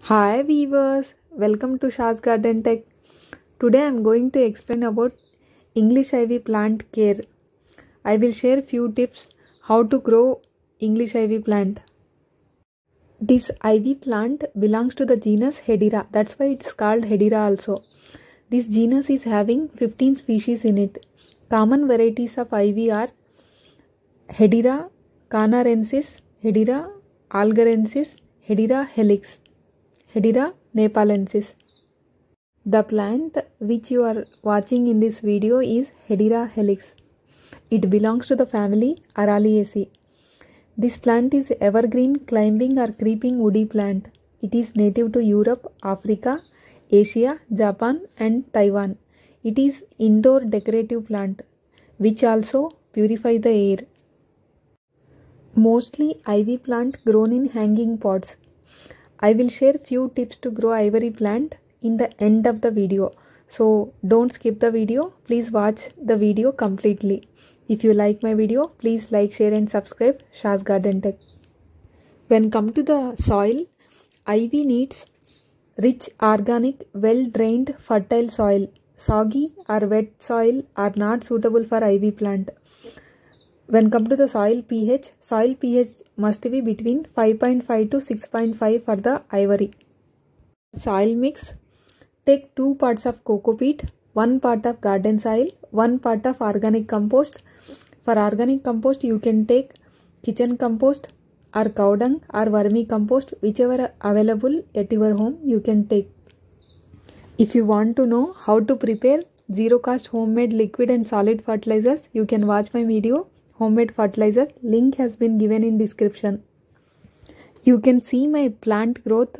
Hi viewers, welcome to Shah's Garden Tech. Today I am going to explain about English ivy plant care. I will share few tips how to grow English ivy plant. This ivy plant belongs to the genus Hedera. That's why it's called Hedera also. This genus is having 15 species in it. Common varieties of ivy are Hedera canarensis, Hedera algarensis, Hedera helix, Hedera nepalensis. The plant which you are watching in this video is Hedera helix. It belongs to the family Araliaceae. This plant is evergreen, climbing or creeping woody plant. It is native to Europe, Africa, Asia, Japan and Taiwan. It is indoor decorative plant which also purifies the air. Mostly ivy plant grown in hanging pots. I will share few tips to grow ivory plant in the end of the video. So don't skip the video. Please watch the video completely. If you like my video, please like, share and subscribe Shah's Garden Tech. When come to the soil, ivy needs rich, organic, well-drained, fertile soil. Soggy or wet soil are not suitable for ivy plant. When come to the soil pH must be between 5.5 to 6.5 for the ivory. Soil mix: take 2 parts of coco peat, 1 part of garden soil, 1 part of organic compost. For organic compost you can take kitchen compost or cow dung or vermi compost, whichever available at your home you can take. If you want to know how to prepare zero cost homemade liquid and solid fertilizers, you can watch my video homemade fertilizer. Link has been given in description. You can see my plant growth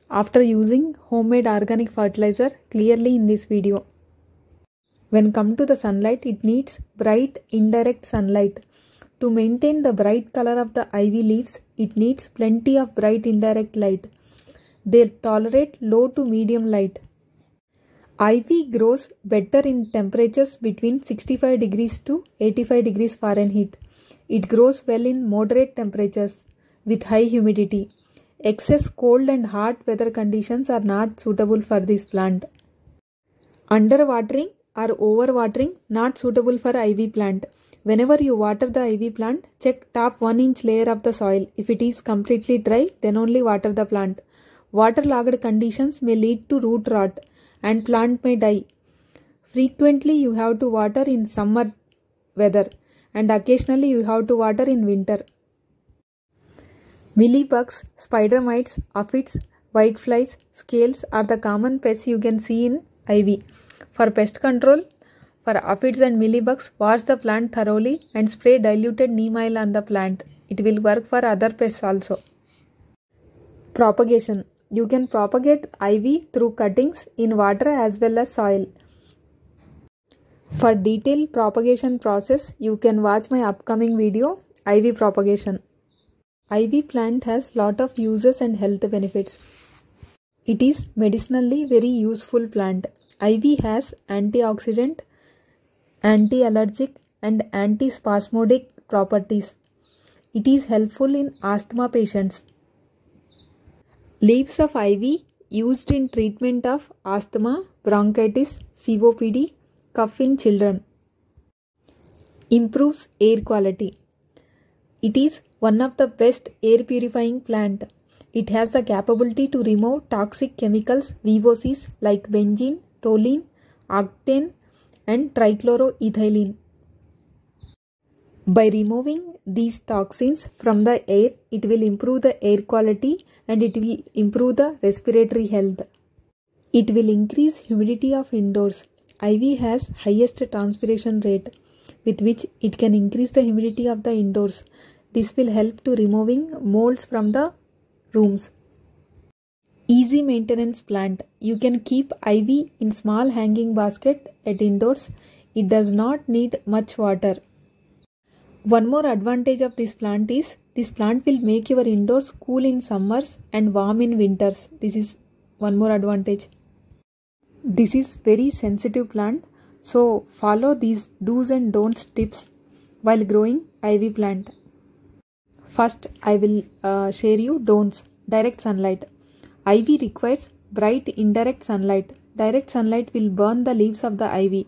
after using homemade organic fertilizer clearly in this video. When come to the sunlight, it needs bright indirect sunlight. To maintain the bright color of the ivy leaves, it needs plenty of bright indirect light. They tolerate low to medium light. Ivy grows better in temperatures between 65 degrees to 85 degrees Fahrenheit. It grows well in moderate temperatures with high humidity. Excess cold and hot weather conditions are not suitable for this plant. Underwatering or overwatering not suitable for ivy plant. Whenever you water the ivy plant, check top 1 inch layer of the soil. If it is completely dry, then only water the plant. Waterlogged conditions may lead to root rot and plant may die. Frequently you have to water in summer weather and occasionally you have to water in winter. Mealybugs, spider mites, aphids, whiteflies, scales are the common pests you can see in ivy. For pest control, for aphids and mealybugs, wash the plant thoroughly and spray diluted neem oil on the plant. It will work for other pests also. Propagation. You can propagate ivy through cuttings in water as well as soil. For detailed propagation process, you can watch my upcoming video, Ivy propagation. Ivy plant has lot of uses and health benefits. It is medicinally very useful plant. Ivy has antioxidant, anti-allergic and antispasmodic properties. It is helpful in asthma patients. Leaves of ivy used in treatment of asthma, bronchitis, COPD, cough in children. Improves air quality. It is one of the best air purifying plant. It has the capability to remove toxic chemicals VOCs like benzene, toluene, octane and trichloroethylene. By removing these toxins from the air, it will improve the air quality and it will improve the respiratory health. It will increase humidity of indoors. Ivy has highest transpiration rate, with which it can increase the humidity of the indoors. This will help to removing molds from the rooms. Easy maintenance plant. You can keep ivy in small hanging basket at indoors. It does not need much water. One more advantage of this plant is, this plant will make your indoors cool in summers and warm in winters. This is one more advantage. This is very sensitive plant, so follow these do's and don'ts tips while growing ivy plant. First, I will share you don'ts. Direct sunlight. Ivy requires bright indirect sunlight. Direct sunlight will burn the leaves of the ivy.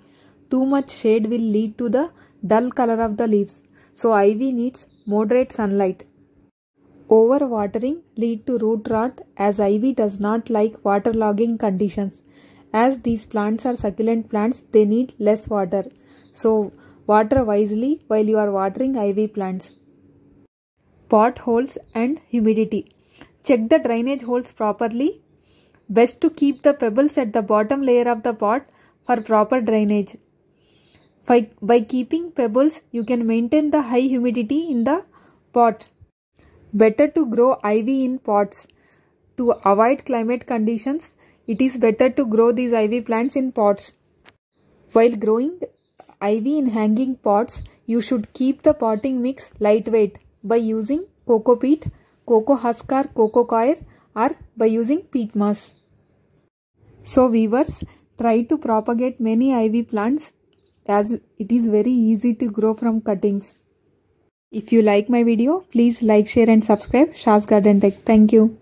Too much shade will lead to the dull color of the leaves. So ivy needs moderate sunlight. Overwatering lead to root rot as ivy does not like waterlogging conditions. As these plants are succulent plants, they need less water. So water wisely while you are watering ivy plants. Pot holes and humidity. Check the drainage holes properly. Best to keep the pebbles at the bottom layer of the pot for proper drainage. By keeping pebbles, you can maintain the high humidity in the pot. Better to grow ivy in pots. To avoid climate conditions, it is better to grow these ivy plants in pots. While growing ivy in hanging pots, you should keep the potting mix lightweight by using coco peat, coco husk or coco coir, or by using peat moss. So viewers, try to propagate many ivy plants as it is very easy to grow from cuttings. If you like my video, please like, share and subscribe Shah's Garden Tech. Thank you.